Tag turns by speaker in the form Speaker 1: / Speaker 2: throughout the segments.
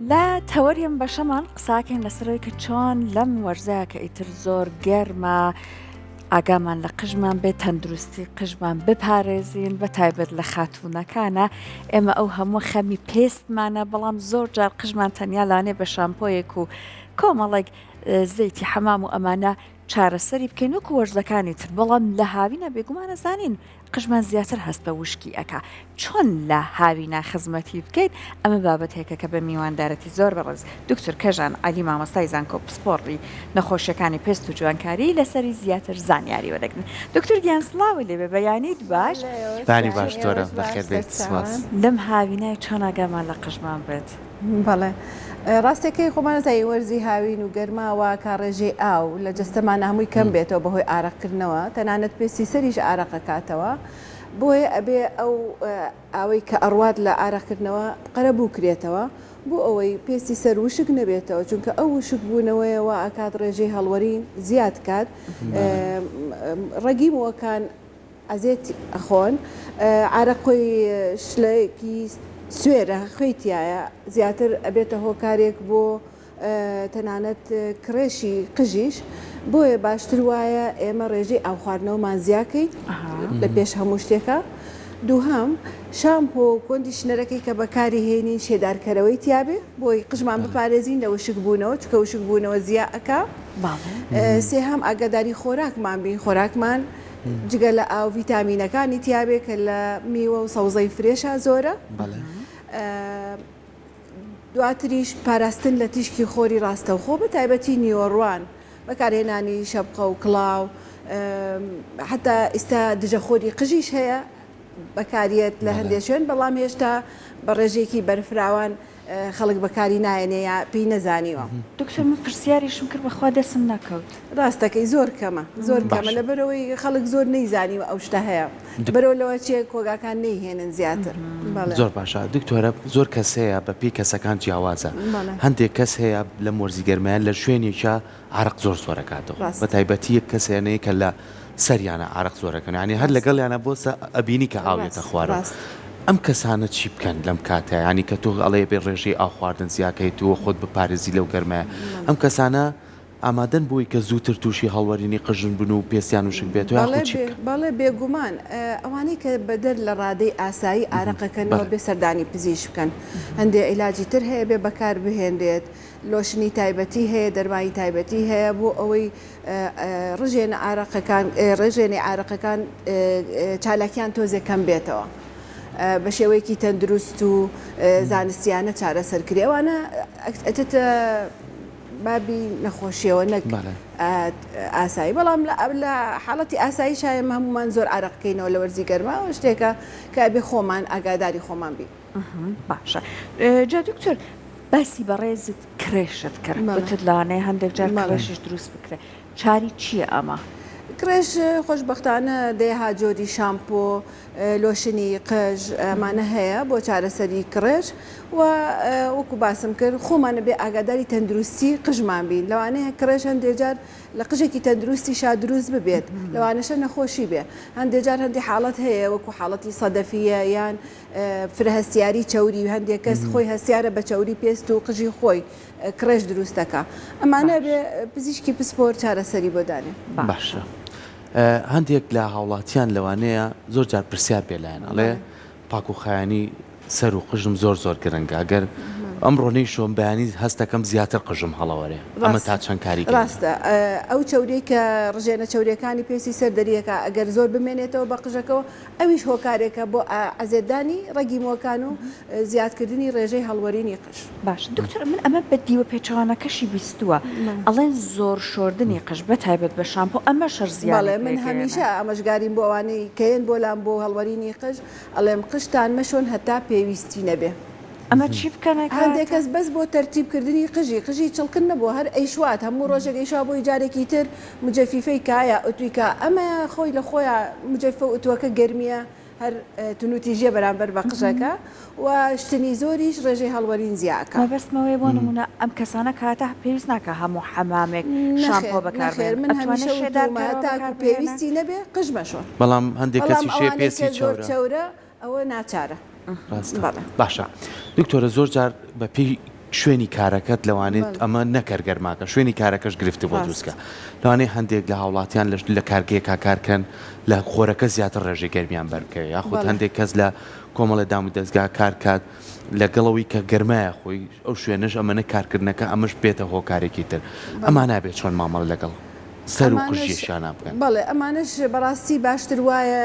Speaker 1: لا تەوەریم بەشەمان قساکەین لەسەرەوەی کە چۆن لەم وەرزەیە کە ئیتر زۆر گەرمە ئاگامان لە قژمان بێت تەندروستی قژمان بپارێزین بە تایبەت لە خاتوونەکانە ئێمە ئەو هەموو خەمی پێستمانە بەڵام زۆر جار قژمان تەنیا لاانێ بە شامپۆیەک و کۆمەڵێک زەیتی حەمام و ئەمانە چارەسەری بکەین وەکو وەرزەکانی تر بەڵام لە هاوینە بێگومانە زانین قژمان زیاتر هەست بە وشکی ئەکا چۆن لە هاوینا خزمەتی بکەیت ئەمە بابەتێکە کە بە میواندارەتی زۆر بەڕێز دکتۆر کەژان عەلی مامۆستای زانکۆ پسپۆڕی نەخۆشیەکانی پێست و جوانکاری لەسەری زیاتر زانیاری وەدەگرن دکتۆر گیانسڵاوی لێبێ بەیانیت باش
Speaker 2: بانی باش تۆرە بەخێر بێت سواس
Speaker 1: لەم هاوینای چۆن ئاگامان لە قژمان بێت
Speaker 3: بەڵێ ڕاستەکەی خۆمانەزای وەرزی هاوین و گەرماوە کاڕێژەی ئاو لە جەستەمان هەمووی کەم بێتەوە بەهۆی ئارەقکردنەوە تەنانەت پێستی سەریش ئارەقەکاتەوە بۆیە ئەبێ ئەو ئاوەی کە ئەڕوات لە ئارەقکردنەوە قەرە بووکرێتەوە بۆ ئەوەی پێستی سەر وشک نەبێتەوە چونکە ئەو وشک بوونەوەیەوە ئاکات ڕێژەی هەڵوەرین زیاد کات ڕەگی مۆکان ئەزێت ئەخۆن ئارەقۆی شلەیەکی سوێرە خوێتیایە زیاتر ئەبێتە هۆکارێک بۆ تەنانەت کرێشی قژیش بۆیە باشتر وایە ئێمە ڕێژەی ئاو خواردنەوەمان زیاکەی لە پێش هەموو شتێکە دووهەم شامپۆ کۆندیشنەرەکەی کە بەکاری هێنین شێدارکەرەوەی تیاابێ بۆی قژمان بپارێزین لە وشک بوونەوە چکە وشک بوونەوە زیە ئەکا سێهەم ئاگاداری خۆراکمان بین خۆراکمان جگە لە ئاو ڤیتامینەکانی تیاابێ کە لە میوە و سەوزەی فرێشە زۆرە دواتریش پاراستن لە تیشکی خۆری ڕاستەوخۆ بە تایبەتی نیوەڕوان بەکارهێنانی شەبقە و کڵاو حتا ئێستا دژەخۆری قژیش هەیە بەکاریت لە هەندێک شوێن بەڵام هێشتا بە ڕێژێکی بەرفراوان خەڵک بەکاری نایەنێ یا پێی نەزانیوە
Speaker 1: دکتۆر من پرسیاریشم کرد بەخوا دەسم نەکەوت
Speaker 3: ڕاستەکەی زۆر کەمە زۆر کەمە لە بەرەوەی خەڵک زۆر نەیزانیوە ئەو شتە هەیە بەرەوە لەوە چێ کۆگاکان نەیهێنن زیاتر
Speaker 2: زۆر باشە دکتۆرە زۆر کەس هەیە بە پێی کەسەکان جیاوازە هەندێک کەس هەیە لە مۆرزی گەرمیان لە شوێنێکە عرق زۆر زۆرەکاتەوە بە تایبەتی یەک کەسێنەیە کە لە سەریانە عرق زۆرەکەن ینی هەر لەگەڵیانە بۆ ئەبینی کە ئاوێتە خوارەوە ئەم کەسانە چی بکەن لەم کاتە ینی کە تۆ ئەڵێ بێ ڕێژەی ئاو خواردن زیاکەیتەوە خۆت بپارێزی لەو گەرمە ئەم کەسانە ئامادەن بووی کە زووتر تووشی هەڵوەرینی قژن بن و پێستیان وشک بێت
Speaker 3: بەڵێ بێگومان ئەوانەی کە بەدەر لە ڕادەی ئاسایی ئارەقەکەنەوە بێ سەردانی پزیش بکەن هەندێک عیلاجی تر هەیە بێ بەکار بهێنرێت لۆشنی تایبەتی هەیە دەرمانی تایبەتی هەیە بۆ ئەوەی ڕژێنە ئارەقەکان ڕێژێنی ئارەقەکان چالاکیان تۆزێکەکەم بێتەوە بە شێوەیەکی تەندروست و زانستیانە چارەسەرکرێوانە ئەتە بابی نەخۆشیەوە نەک ئاسایی بەڵام لە حاڵەتی ئاسایی شایم هەمومان زۆر ئارەقکەینەوە لە وەرزی گەرما شتێکە کە بێ خۆمان ئاگاداری خۆمان بین
Speaker 1: باشە جا دکتۆر باسی بەڕێزت کرێشت کرد بتت لانەیە هەندێک جار کرێشش دروست بکرێ چاری چییە ئەمە؟
Speaker 3: کرێش خۆشبەختانە دێها جۆری شامپۆ لۆشنی قژ ئەمانە هەیە بۆ چارەسەری کرێش و وەکو باسم کرد خۆمانە بێ ئاگاداری تەندروستی قژمان بین لەوانەیە کرێش هەندێک جار لە قژێکی تەندروستی شا دروست ببێت لەوانەشە نەخۆشی بێ هەندێک جار هەندێک حاڵەت هەیە وەکو حاڵەتی سەدەفیە یان فرهەستیاری چەوری هەندێک کەس خۆی هەستیارە بە چەوری پێست و قژی خۆی کرێش دروستەکە ئەمانە بێ پزیشکی پسپۆر چارەسەری بۆ دانێ
Speaker 2: باشە هەندێک لە هاوڵاتیان لەوانەیە زۆر جار پرسیار بێلایەن ئەڵێ پاک و خایانی سەر و قژم زۆر زۆر گرنگە ئەگەر ئەمڕۆنەی شۆم بەیانی هەستەکەم زیاتر قژم هەڵەوەرێ ئەمە تا چەند کاری
Speaker 3: ڕاستە ئەو چەورەی کە ڕژێنە چەورەکانی پێسی سەر دەریەکە ئەگەر زۆر بمێنێتەوە بە قژەکەەوە ئەویش هۆکارێکە بۆ ئازێدانی ڕەگی مۆکان و زیادکردنی ڕێژەی هەڵوەرینی قژ
Speaker 1: باش دکتۆر من ئەمە بە دیوە پێچەوانەکەشی بیستووە ئەڵێن زۆر شۆردنی قژ بە تایبەت بە شامپۆ ئەمە شەر زیاد
Speaker 3: من هەمیشە ئەمەشگاریم بۆ ئەوانەی کەیەن بۆلام بۆ هەڵوەرینی قژ ئەڵێم قشتان مەشۆن هەتا پێویستی نەبێ
Speaker 1: ئەمە چی بکەن
Speaker 3: هەندێک کەس بەس بۆ تەرتیبکردنی قژی چڵکن نەبوو هەر ئەیشوات هەموو ڕۆژێک ئەیشوا بۆی جارێکی تر مجەفیفەی کایە ئۆتویکە ئەمە خۆی لە خۆیان مجەفە ئۆتوەکە گەرمیە هەر تونوتیژێ بەرامبەر بە قژەکە و شتنی زۆریش ڕێژەی هەڵوەرین زیاکە
Speaker 1: مەبەستمەوەی بۆ نمونە ئەم کەسانە کاتە پێویست ناکە هەموو حەمامێک شامپۆ بەکاربێن
Speaker 3: من هەمیشە تاکو پێویستی نەبێ قژ مەشۆن
Speaker 2: بەڵام هەندێک کەسی شێ پێسی
Speaker 3: چەورە ئەوە ناچارە
Speaker 2: باشە دکتۆرە زۆر جار بە پێی شوێنی کارەکەت لەوانێت ئەمە نەکەر گەرماکە شوێنی کارەکەش گرفتی بۆ دروستکە لەوانەیە هەندێک لە هاوڵاتیان لە کارگەیەکا کارکەن لە خۆرەکە زیاتر ڕێژەی گەرمیان بەرکەوێ یاخود هەندێک کەس لە کۆمەڵە دام و دەستگا کارکات لەگەڵەوەی کە گەرمایە خۆی ئەو شوێنەش ئەمەنە کارکردنەکە ئەمەش بێتە هۆکارێکی تر ئەمان نابێت چۆن مامەڵ لەگەڵ سەر و قژیشیان بکەن
Speaker 3: بەڵێ ئەمانش بەڕاستی باشتر وایە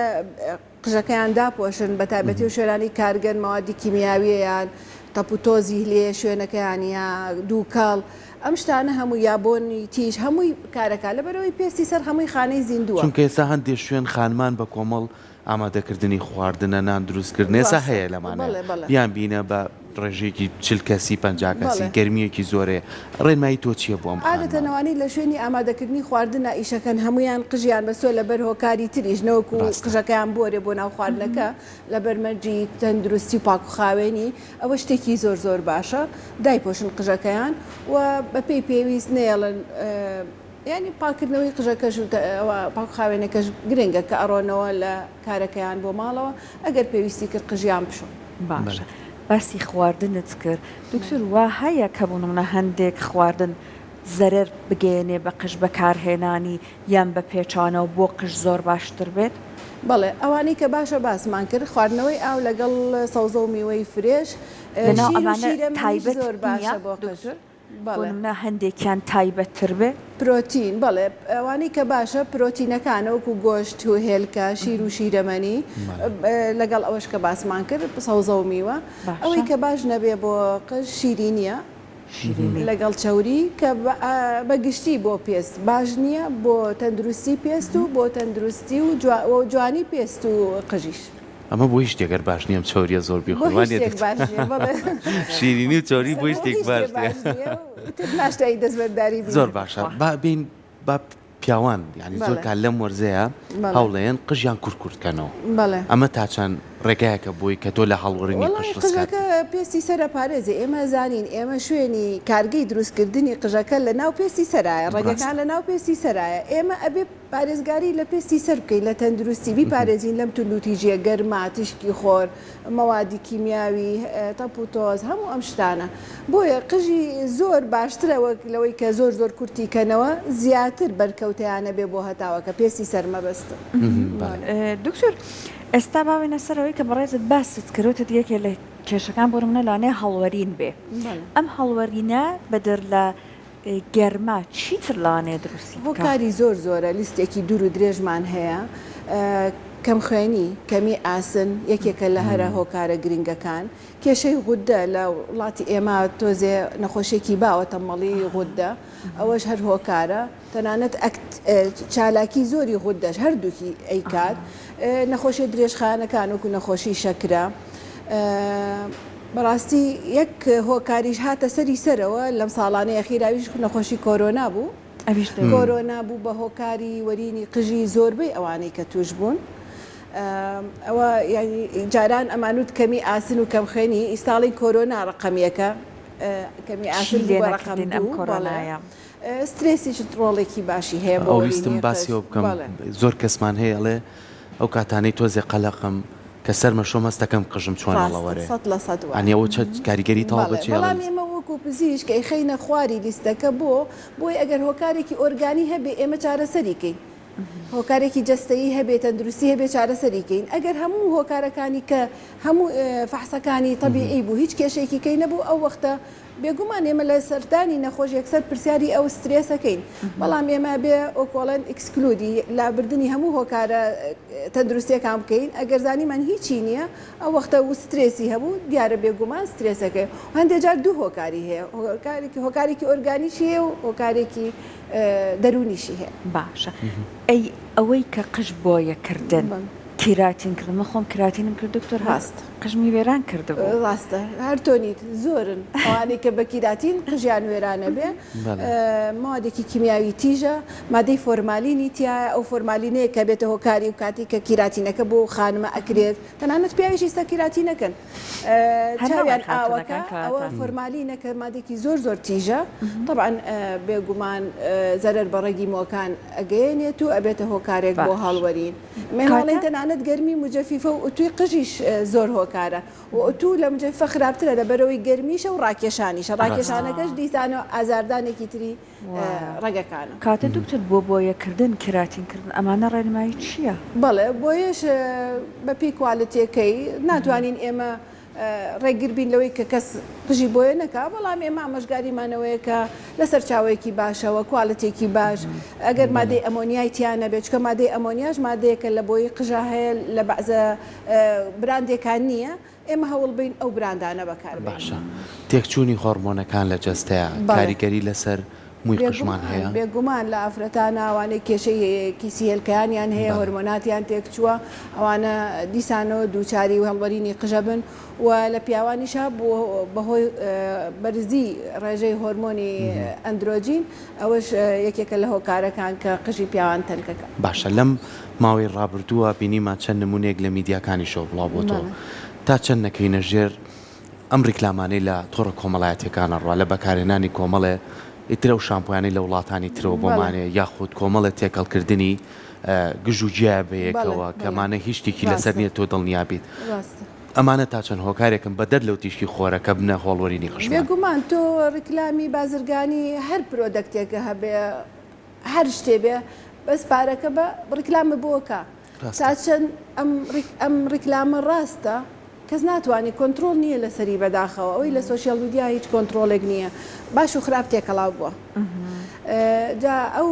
Speaker 3: قژەکەیان داپۆشن بە تایبەتی و شوێنانی کارگەن مەوادی کیمیاویەیان تەپوتۆزی لێ شوێنەکەیانە دووکاڵ ئەم شتانە هەموو یابۆنی تیژ هەمووی کارەکە لەبەرەوەی پێستی سەر هەمووی خانەی زیندووە
Speaker 2: چونکە ئێستا هەندێک شوێن خانمان بە کۆمەڵ ئامادەکردنی خواردنە نان دروستکردن ئێستا هەیە لەمانە بیان بینە بە ڕێژێکی 40 کەسی 50 کەسی گەرمیەکی زۆرێ ڕێنمایی تۆ چییە بۆ ئەم
Speaker 3: عادەتەنەوەی لە شوێنی ئامادەکردنی خواردنە ئیشەکەن هەمویان قژیان بەسۆ لەبەر هۆکاری تریژ نەوەکو قژەکەیان بۆرێ بۆ ناو خواردنەکە لە بەرمەرجی تەندروستی و پاکوخاوێنی ئەوە شتێکی زۆر زۆر باشە دایپۆشن قژەکەیان و بە پێی پێویست نێڵن ینی پاکردنەوەی قژەکەش پاکخاوێنەکەش گرنگە کە ئەڕۆنەوە لە کارەکەیان بۆ ماڵەوە ئەگەر پێویستی کرد قژیان بشۆ
Speaker 1: باشە باسی خواردنت کرد دکتۆر وا هەیە کە بوونمە هەندێک خواردن زەرەر بگەێنێ بە قژ بەکارهێنانی یان بە پێچانەوە بۆ قژ زۆر باشتر بێت
Speaker 3: بەڵێ ئەوانەی کە باشە باسمان کرد خواردنەوەی ئاو لەگەڵ سەوزە و میوەی فرێش
Speaker 1: تایبەت
Speaker 3: زۆر باشە بۆ قژر
Speaker 1: بەڵێ هەندێکیان تایبەتتر بێ
Speaker 3: پرۆتین بەڵێ ئەوانەی کە باشە پرۆتینەکانە وەکو گۆشت و هێلکە شیر و شیرەمەنی لەگەڵ ئەوەش کە باسمان کرد سەوزە و میوە ئەوەی کە باش نەبێ بۆ قژ شیرینیە لەگەڵ چاوری کە بەگشتی بۆ پێست باش نییە بۆ تەندروستی پێست و بۆ تەندروستی و جوانی پێست و قژیش
Speaker 2: ئەمە بۆ هیچ شتێگەر باش نییەم چۆریە زۆر بیخۆوانێت شیرینی و چۆری بۆ شتێک باش
Speaker 3: ناشتایی دەستبەرداری
Speaker 2: زۆر باشە بین با پیاوان ینی زۆر کار لەم وەرزەیە هەوڵەیەن قژیان کورتکەنەوە ئەمە تاچەند ڕێگایەکە بۆی کە تۆ لە هەڵوەرنی
Speaker 3: قژەکە پێستی سەرە پارێزێ ئێمە زانین ئێمە شوێنی کارگەی دروستکردنی قژەکە لە ناو پێستی سەرایە ڕێگەکان لە ناو پێستی سەرایە ئێمە ئەبێ پارێزگاری لە پێستی سەر بکەین لە تەندروستی بیپارێزین لەم تولوتیژیە گەرما تشکی خۆر مەوادی کیمیاوی تەپوتۆز هەموو ئەم شتانە بۆیە قژی زۆر باشترەوە لەوەی کە زۆر زۆر کورتیکەنەوە زیاتر بەرکەوتیانە بێ بۆ هەتاوەکە پێستی سەرمەبەستن
Speaker 1: دکتۆر ئێستا باوێنە سەرەوەی کە بەڕێزت باست کردوتە یەکێ لە کێشەکان بۆ منە لاانێ هەڵوەرین بێ ئەم هەڵوەرینە بەدەر لە گەرما چیتر لاانێ دروستی
Speaker 3: بۆ کاری زۆر زۆرە لیستێکی دوور و درێژمان هەیە کەم خوێنی کەمی ئاسن یەکێکە لە هەرە هۆکارە گرنگەکان کێشەی غودە لە وڵاتی ئێمە تۆزێ نەخۆشیێکی باوەتە مەڵی غودە ئەوەش هەر هۆکارە تەنانەت چالاکی زۆری غودەش هەردووکی ئەیکات نەخۆشی درێژخانەکان وەکو نەخۆشی شەکرە بەڕاستی یەک هۆکاریش هاتە سەری سەرەوە لەم ساڵانەیە خیراویش نەخۆشی کۆرۆنا بوو کۆرۆنا بوو بە هۆکاری وەرینی قژی زۆربەی ئەوانەی کە توش بوون ئەوە جاران ئەمانوت کەمی ئاسن و کەم خوێنی ئیستاڵی کۆرۆنا ڕقەمیەکە کەمی ئاسن بوو ڕقەم ئەم کۆرۆنایە سترێسیش ڕۆڵێکی باشی هەیە بۆ
Speaker 2: ویستم باسیەوە بکەم زۆر کەسمان هەیە ئەڵێ ئەو کاتانەی تۆزێ قەلەقم کە سەرمە شۆمەست دەکەم قژم چۆنەڵەوەرێ ئەنیەوە چ کاریگەری تاڵ بچێ
Speaker 3: بەڵام ئێمە وەکو پزیشک کە خەینە خواری لیستەکە بۆی ئەگەر هۆکارێکی ئۆرگانی هەبێ ئێمە چارەسەریکەین هۆکارێکی جەستەیی هەبێت تەندروستی هەبێت چارەسەریکەین ئەگەر هەموو هۆکارەکانی کە هەموو فەحسەکانی تەبیعی بوو هیچ کێشێکی کەی نەبوو ئەو وەختە بێگومان ئێمە لە سەردانی نەخۆش یەکسەر پرسیاری ئەو سترێسەکەین بەڵام ئێمە بێ ئۆکۆڵەن ئەکسکلودی لابردنی هەموو هۆکارە تەندروستیەکان بکەین ئەگەر زانیمان هیچی نییە ئەو وەختە و سترێسی هەبوو دیارە بێگومان سترێسەکەی هەندێک جار دوو هۆکاری هەیە هۆکارێکی ئۆرگانیشی هەیە و هۆکارێکی دەرونیشی هەیە
Speaker 1: باشە ئەوەی کە قژ بۆ یەکردن کیراتین کردم خۆم کراتینم کرد دکتۆر هەست قژمی وێران کردبوو
Speaker 3: ڕاستە هەرتۆنیت زۆرن ئەوانەی کە بە کیراتین قژیان وێرانە بێ مادێکی کیمیاوی تیژە مادەی فۆرمالینی تایە ئەو فۆرمالینەیە کە بێتە هۆکاری و کاتی کە کیراتینەکە بۆ خانمە ئەکرێت تەنانەت پیاویشی ستا کیراتینەکەن چاویان ئاوەکە ئەوە فۆرمالینەکە مادێکی زۆر زۆر تیژە طبعا بێگومان زەرەر بەڕێگی مۆکان ئەگەیەنێت و ئەبێتە هۆکارێک بۆ هەڵوەرین مێڵێن تەنانەت تەنانەت گەرمی مجەفیفە و ئۆتوی قژیش زۆر هۆکارە و ئۆتو لە مجەفیفە خراپترە لە بەرەوەی گەرمیشە و ڕاکێشانیشە ڕاکێشانەکەش دیسانە ئازاردانێکی تری ڕێگەکانە.
Speaker 1: کاتە دوکتور بۆ بۆیەکردن کراتینکردن ئەمانە ڕێنمایی چییە؟
Speaker 3: بەڵێ بۆیەش بەپی کوالەتیەکەی ناتوانین ئێمە ڕێگیربین لەوەی کە کەس قژی بۆیە نەکا بەڵام ئێمە ئامۆژگاریمانەوەیە کە لەسەر چاوەیەکی باشەوە کوالەتێکی باش ئەگەر مادەی ئەمۆنیای تیانە بێت چکە مادەی ئەمۆنیاش مادەیەکە لە بۆی قژا هەیە لە بەعزە براندێکان نییە ئێمە هەوڵ بین ئەو براندانە بەکار
Speaker 2: باشە. تێکچوونی هۆرمۆنەکان لە جەستەیە کاریگەری لەسەر مووی قژمان هەیە
Speaker 3: بێگومان لە ئافرەتانە ئەوانەی کێشەیەکی سیهێلکەیانیان هەیە هۆرمۆناتیان تێکچووە ئەوانە دیسانەوە دووچاری و هەڵوەرینی قژە بن و لە پیاوانیشە بەهۆی بەرزی ڕێژەی هۆرمۆنی ئەندرۆجین ئەوەش یەکێکە لە هۆکارەکان کە قژی پیاوان تەنکەکە.
Speaker 2: باشە لەم ماوەی ڕابردووە بینیمان چەند نمونێک لە میدیاکانی شۆ بڵاو بۆتەوە تا چەند نەکەینە ژێر ئەم ڕیکلامانەی لە تۆڕە کۆمەڵایەتەکانە ڕوا لە بەکارهێنانی کۆمەڵێ ئیترە و شامپۆیانی لە وڵاتانی ترەوە بۆمانێ یاخود کۆمەڵە تێکەڵکردنی گژ و جیا بەیەکەوە کەمانە هیچ شتێکی لەسەر نییە تۆ دڵنیابیت. ئەمانە تا چەند هۆکارێکم بەدەر لەو تیشکی خۆرەکە بنە هۆڵوەرینی قژمان.
Speaker 3: بێگومان تۆ ڕیکلامی بازرگانی هەر پرۆدەکتێکە هەبێ هەر شتێ بێ بەس پارەکە بە ڕیکلامە بۆکە تا چەند ئەم ڕیکلامە ڕاستە کەس ناتوانانی کۆنتترۆل نییە لەسەری بەداخەوە ئەوی لە سوۆسیال میدیا هیچ کۆنتترۆلێک نییە باش و خراپ تێکەڵاو بووە. جا ئەو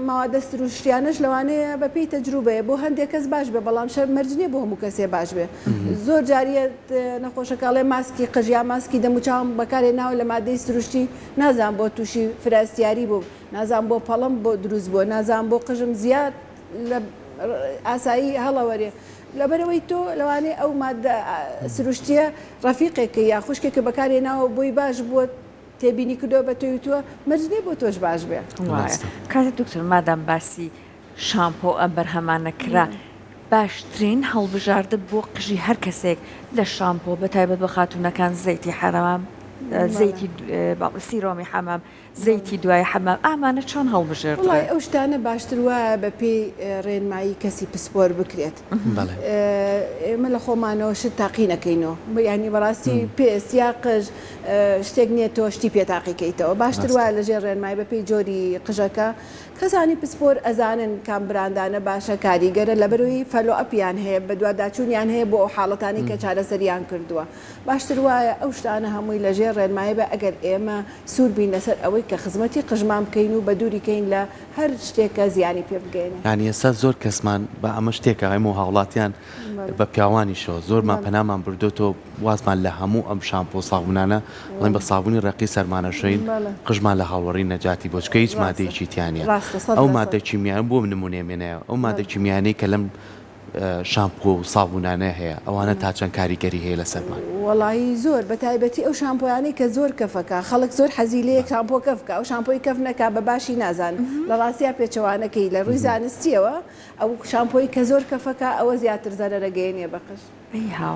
Speaker 3: ماوادە سروشتیانش لەوانەیە بەپی تەجروبەیە بۆ هەندێک کەس باش بێ بەڵام شەر مەرجنیە بۆ هەموو کەسێ باش بێ. زۆر جاریەت نەخۆشەکەڵێ ماسکی قژیا ماسکی دەموچاوم بەکارێ ناو لە مادەی سروشتی نازان بۆ تووشی فراستیاری بوو نازان بۆ پەڵم بۆ دروست بووە نازان بۆ قژم زیاد لە ئاسایی هەڵەوەرێ لەبەرەوەی تۆ لەوانەیە ئەو مادە سروشتیە ڕەفیقێکە یا خوشکێکە بەکارێ ناوە بۆی باش بووە تێبینی کردەوە بە تۆی تووە مەرجنێ بۆ تۆش باش بێ.
Speaker 1: کاتە دکتۆر مادام باسی شامپۆ ئەم بەرهەمانە کرا باشترین هەڵبژاردە بۆ قژی هەر کەسێک لە شامپۆ بەتایبەت بە خاتونەکان زەیتی حەرەمام زەیتی سیرۆمی حەمام زەیتی دوای حەمام ئامانە چۆن هەڵبژێرد؟
Speaker 3: وڵای ئەو شتانە باشتر وایە بە پێی ڕێنمایی کەسی پسپۆر بکرێت. ئێمە لە خۆمانەوە شت تاقی نەکەینەوە ینی بەڕاستی پێست یا قژ شتێک نییە تۆ شتی پێ تاقیکەیتەوە باشتر وایە لەژێر ڕێنمایی بە پێی جۆری قژەکە کەسانی پسپۆر ئەزانن کام براندانە باشە کاریگەرە لەبەروی فەلۆ ئەپیان هەیە بە دوواداچوونیان هەیە بۆ ئەو حاڵەتانی کە چارەسەریان کردووە باشتر وایە ئەو شتانە هەمووی لەژێر ڕێنمایی بە ئەگەر ئێمە سوور بین لەسەر ئەوەی کە خزمەتی قژمان بکەین و بە دووریکەین لە هەر شتێکە زیانی پێ بگەینە.
Speaker 2: یانی ئێستا زۆر کەسمان بە ئەمە شتێکە ئەمە هاوڵاتیان بە پیاوانیشەوە زۆرمان پەنامان بردوتەوە وازمان لە هەموو ئەم شامپۆ ساغونانە بڵێن بە سابوونی ڕێقی سەرمانەشۆین قژمان لە هاوڵەڕی نەجاتی بۆچکە هیچ مادەیەکی تیانە ئەو مادە کیمیان بۆ نمونێمێنەیە ئەو مادە کیمیانەی کە لەم شامپۆ و سابوونانە هەیە ئەوانە تا چەند کاریگەری هەیە لەسەرمان.
Speaker 3: وەڵی زۆر بە تایبەتی ئەو شامپۆیانەی کە زۆر کەفەکە خەڵک زۆر حەزیلەیەک شامپۆ کەفکە ئەو شامپۆی کەف نەکا بە باشی نازان لە ڕاستیا پێچەوانەکەی لە ڕووی زانستیەوە ئەو شامپۆی کە زۆر کەفەکە ئەوە زیاتر زەرەرەگەیەنێ بەقش.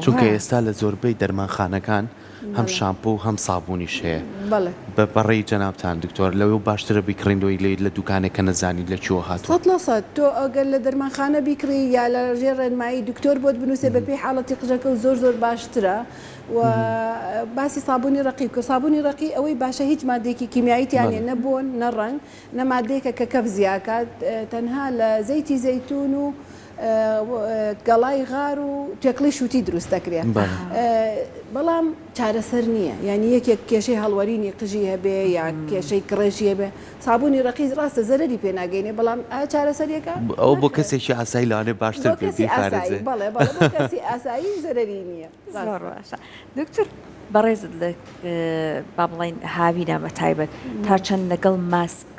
Speaker 2: چونکە ئێستا لە زۆربەی دەرمانخانەکان هەم شامپۆ و هەم سابوونیش هەیە بە بەڕێی جەنابتان دکتۆر لەوێ باشترە بیکڕینەوەی لێ لە دوکانێک کە نەزانیت لە چوە هاتووە.
Speaker 3: 100% تۆ ئەگەر لە دەرمانخانە بیکڕی یا لە ژێر ڕێنمایی دکتۆر بۆت بنووسێ بە پێی حاڵەتی قژەکە و زۆر زۆر باشترە و باسی سابوونی ڕقی کە سابوونی ڕقی ئەوەی باشە هیچ مادێکی کیمیاییتیانێ نەبوون نەڕەنگ نەمادەیەکە کە کەف زیاکات تەنها لە زەیتی زەیتون و گەڵای غار و تێکڵی شووتی دروست دەکرێت بەڵام چارەسەر نییە یعنی یەکێک کێشەی هەڵوەرینی قژی هەبێ یا کێشەی کڕێژی هەبێ سابوونی ڕقی ڕاستە زەرەری پێناگەینێ بەڵام ئایا چارەسەریەکە
Speaker 2: ئەو بۆ کەسێکی ئاسایی لەوانێ باشتر
Speaker 3: بێ بەڵێ کەسی ئاسایی زەرەری نییە.
Speaker 1: زۆر باشە دکتۆر بەڕێزت لە با بڵین هاوینە بە تایبەت تا چەند لەگەڵ ماسک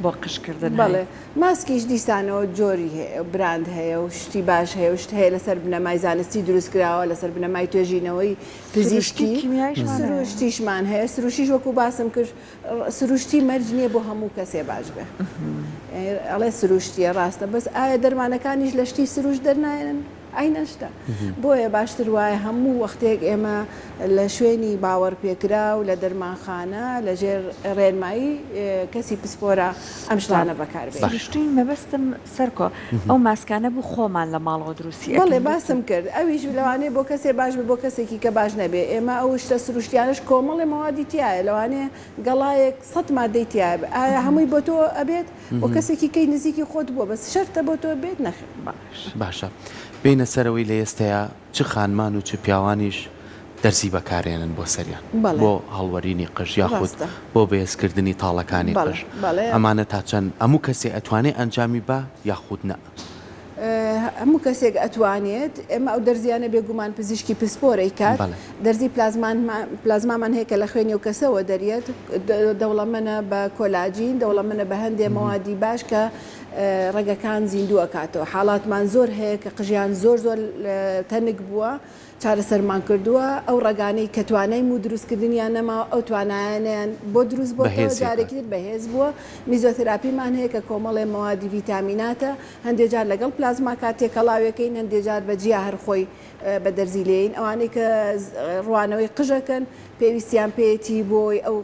Speaker 1: بۆ قشکردن
Speaker 3: بەڵێ ماسکیش دیسانەوە جۆری براند هەیە و شتی باش هەیە و شت هەیە لەسەر بنەمای زانستی دروستکراوە لەسەر بنەمای توێژینەوەی پزیشکی سروشتیشمان هەیە سروشیش وەکو باسم کرد سروشتی مەرج نییە بۆ هەموو کەسێ باش بێ ئەڵێ سروشتیە ڕاستە بەس ئایا دەرمانەکانیش لە شتی سروش دەرنایەن ئای نەشتا بۆیە باشتر وایە هەموو وەختێک ئێمە لە شوێنی باوەڕ پێکرا و لە دەرمانخانە لە ژێر ڕێنمایی کەسی پسپۆرە ئەم شتانە بەکاربێت.
Speaker 1: گشتین مەبەستم سەرکۆ ئەو ماسکانە بوو خۆمان لە ماڵەوە دروستی
Speaker 3: بەڵێ باسم کرد ئەویش لەوانەیە بۆ کەسێ باش بۆ کەسێکی کە باش نەبێ ئێمە ئەو شتە سروشتیانش کۆمەڵی مەوادی تایە لەوانەیە گەڵایەک 100 مادەی تایە ئایا هەمووی بۆ تۆ ئەبێت بۆ کەسێکی کەی نزیکی خۆت بووە بەس شەرتە بۆ تۆ بێت نەخێ
Speaker 2: باشە بینە سەرەوەی لە ئێستەیە چ خانمان و چ پیاوانیش دەرسی بەکارێنن بۆ سەریان بۆ هەڵوەرینی قژ یاخود بۆ بەهێزکردنی تاڵەکانی قژ ئەمانە تا چەند هەموو کەسێ ئەتوانێت ئەنجامی بە یاخود نە
Speaker 3: هەموو کەسێک ئەتوانێت ئێمە ئەو دەرزیانە بێگومان پزیشکی پسپۆرەی کات دەرزی پلازمامان هەیە کە لە خوێنی و کەسەوە دەریێت دەوڵەمەنە بە کۆلاجین دەوڵەمەنە بە هەندێ مەوادی باش کە ڕێگەکان زیندووە کاتەوە حاڵاتمان زۆر هەیە کە قژیان زۆر تەنک بووە چارەسەرمان کردووە ئەو ڕێگانەی کە توانای و دروستکردنیان نەماوە ئەو توانایانیان بۆ دروست بۆ جارێکی بەهێز بووە میزۆتراپیمان هەیە کە کۆمەڵێ مەوادی ڤیتامیناتە هەندێک جار لەگەڵ پلازما کاتێک کەڵاوەکەین هەندێک جار بە جیا هەرخۆی بە دەرزی لێین ئەوانەی کە ڕوانەوەی قژەکەن پێویستیان پێێتی بۆی ئەو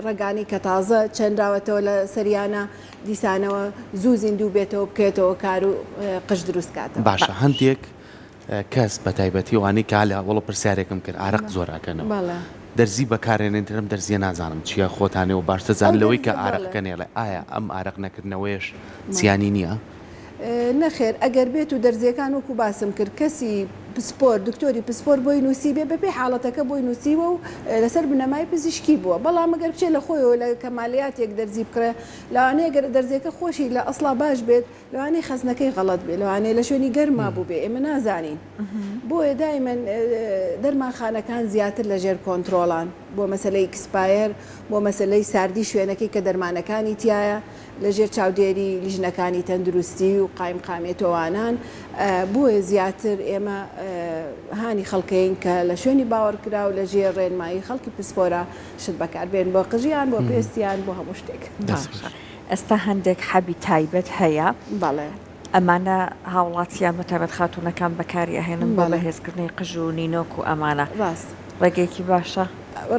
Speaker 3: ڕێگانی کە تازە چەندراوەتەوە لە سەریانە دیسانەوە زوو زیندوو بێتەوە بکێتەوە کار و قژ دروست کاتە
Speaker 2: باشە هەندێک کەس بە تایبەتی وانی کالا وڵە پرسیارێکم کرد ئارەق زۆراکەنەوە دەرزی بەکارێنێن درم دەرزیە نازانم چیە خۆتانەوە باشتەزان لەوەی کە ئارەقەکەنێڵێ ئایا ئەم ئارەق نەکردنەوەیش زیانی نییە؟
Speaker 3: نەخێر ئەگەر بێت و دەرزیەکان وەکو باسم کرد کەسی پسپۆر دکتۆری پسپۆر بۆی نووسی بێ بەپێی حاڵەتەکە بۆی نووسیوە و لەسەر بنەمای پزیشکی بووە بەڵام ئەگەر بچێت لە خۆیەوە لە کەمالیاتێک دەرزی بکرێ لەوانەیە گەر دەرزیەکە خۆشی لە ئەسڵا باش بێت لەوانەیە خەزنەکەی غەڵەت بێت لەوانەیە لە شوێنی گەرما بوو بێ ئێمە نازانین بۆیە دایمەن دەرمانخانەکان زیاتر لە ژێر کۆنتترۆڵان بۆ مەسلەی ئکسپایر بۆ مەسلەی ساردی شوێنەکەی کە دەرمانەکانی تایە لەژێر چاودێری لیژنەکانی تەندروستی و قایمقامێتەوانان بۆیە زیاتر ئێمە هانی خەڵکەین کە لە شوێنی باوەڕکرا و لە ژێر ڕێنمایی خەڵکی پسپۆرە شت بەکاربێن بۆ قژیان بۆ پێستیان بۆ هەموو شتێک
Speaker 1: ئێستا هەندێک حەبی تایبەت هەیە
Speaker 3: بەڵێ
Speaker 1: ئەمانە هاوڵاتیان بەتابەت خاتوونەکان بەکاری ئەهێنن بۆ بەهێزکردنی قژ و نینۆک و ئەمانە
Speaker 3: ڕاست
Speaker 1: ڕێگەیەکی باشە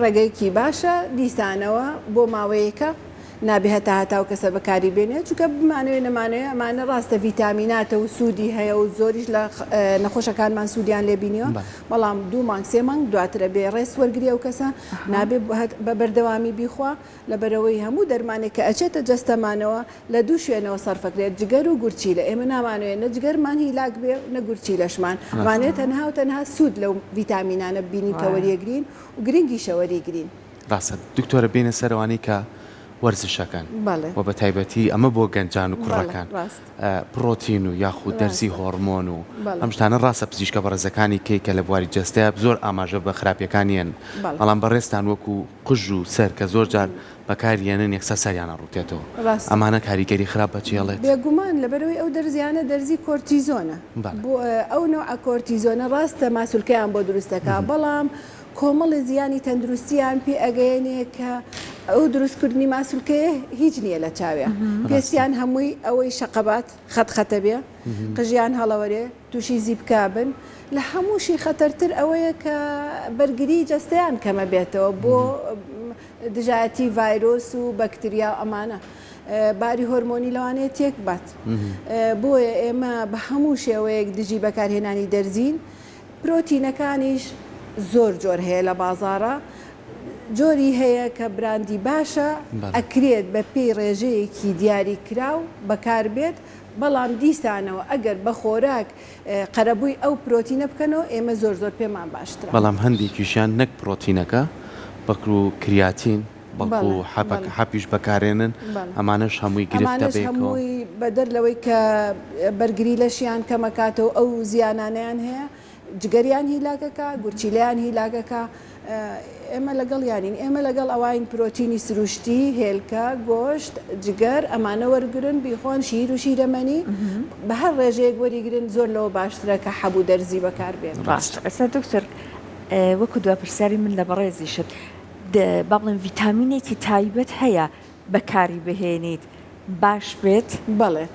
Speaker 3: ڕێگەیەکی باشە دیسانەوە بۆ ماوەیەکە نابێ هەتا هەتاو کەسە بەکاری بێنێت چونکە بمانوێ نەمانەیە ئەمانە ڕاستە ڤیتامیناتە و سوودی هەیە و زۆریش لە نەخۆشەکانمان سوودیان لێبینیوە بەڵام 2 مانگ 3 مانگ دواترە بێ ڕێز وەرگری ئەو کەسە نابێ بە بەردەوامی بیخوا لەبەرەوەی هەموو دەرمانێک کە ئەچێتە جەستەمانەوە لە دوو شوێنەوە سەرفەکرێت جگەر و گورچیلە ئێمە نامانوێت نە جگەرمان هیلاک بێ نە گورچیلەشمان وانێت تەنها و تەنها سوود لەو ڤیتامینانە بینین کە وەریەگرین و گرنگی شەوەریگرین
Speaker 2: ڕاستە دکتۆرە بینە سەرەوانی کە وەرزشەکان و بە تایبەتی ئەمە بۆ گەنجان و کوڕەکان پرۆتین و یاخود دەرزی هۆرمۆن و ئەم شتانە ڕاستە پزیشکە بەڕێزەکانی کەی کە لە بواری جەستەیە زۆر ئاماژە بە خراپیەکانیان بەڵام بەڕێستان وەکو قژ و سەر کە زۆر جار بەکارێنن یەکسەر سەریانە ڕوتێتەوە ئەمانە کاریگەری خراپ بەچێڵێت
Speaker 3: بێگومان لەبەرەوەی ئەو دەرزیانە دەرزی کۆرتیزۆنە بۆ ئەو نوع کۆرتیزۆنە ڕاستە ماسوولکەیان بۆ دروستەکە بەڵام کۆمەڵی زیانی تەندروستیان پێ ئەگەیەنێ کە ئەو دروستکردنی ماسوولکەیە هیچ نییە لە چاوێ پێستیان هەمووی ئەوەی شەقەبات خەتخەتە بێ قژیان هەڵەوەرێ تووشی زیبکابن لە هەمووشی خەتەرتر ئەوەیە کە بەرگری جەستەیان کەمە بێتەوە بۆ دژایەتی ڤایرۆس و بەکتریا و ئەمانە باری هۆرمۆنی لەوانەیە تێک بات بۆیە ئێمە بە هەموو شێوەیەک دژی بەکارهێنانی دەرزین پرۆتینەکانیش زۆر جۆر هەیە لە بازاڕە جۆری هەیە کە براندی باشە ئەکرێت بە پێی ڕێژەیەکی دیاری کراو بەکاربێت بەڵام دیسانەوە ئەگەر بە خۆراک قەرەبووی ئەو پرۆتینە بکەنەوە ئێمە زۆر زۆر پێمان باشترە
Speaker 2: بەڵام هەندێکیشیان نەک پرۆتینەکە بەکر و کریاتین بەڵکو حەپیش بەکارێنن ئەمانش هەمووی گرفتە بێت
Speaker 3: هەمووی بەدەر لەوەی کە بەرگری لەشیان کەمەکاتەوە ئەو زیانانیان هەیە جگەریان هیلاکەکە گورچیلیان هیلاکەکە ئێمە لەگەڵ یانین ئێمە لەگەڵ ئەوین پرۆتینی سروشتی هێلکە گۆشت جگەر ئەمانە وەرگرن بیخۆن شیر و شیرەمەنی بە هەر ڕێژەیەک وەریگرن زۆر لەوە باشترە کە حەبوو دەرزی بەکاربێن
Speaker 1: ڕاست ئەستا دکتۆر وەکو دوا پرسیاری من لە بەڕێزیشت با بڵێن ڤیتامینێکی تایبەت هەیە بەکاری بهێنیت باش بێت
Speaker 3: بەڵێ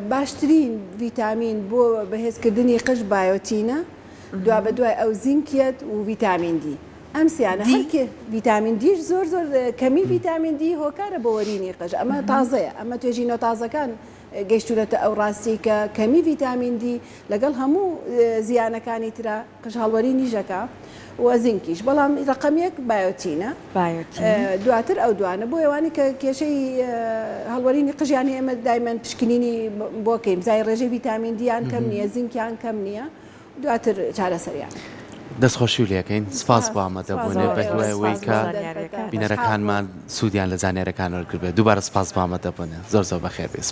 Speaker 3: باشترین ڤیتامین بۆ بەهێزکردنی قژ بایۆتینە دوا بە دوای ئەو زینکێت و ڤیتامین دی ئەم سیانە هەرکێ ڤیتامین دیش زۆر کەمی ڤیتامین دی هۆکارە بۆ وەرینی قژ ئەمە تازەیە ئەمە توێژینەوە تازەکان گەیشتونەتە ئەو ڕاستی کە کەمی ڤیتامین دی لەگەڵ هەموو زیانەکانی ترە قژ هەڵوەرینی ژەکە و زینکیش بەڵام ڕقەمێک بایۆتینە دواتر ئەو دوانە بۆ ئێوانی کە کێشەی هەڵوەرینی قژیانی ئێمە دایمەن پشکنینی بۆکەیم زای ڕێژەی ڤیتامین دییان کەم نییە زینکیان کەم نییە دواتر چارەسەریان
Speaker 2: دەستخۆشی و لەکەین سپاس بۆ ئامادەبوونێ بە دوایەوەی کە بینەرەکانمان سوودیان لە زانێرەکان وەرگربێت دووبارە سپاس بۆ ئامادەبوونێ زۆر بەخێر بێ سپاس.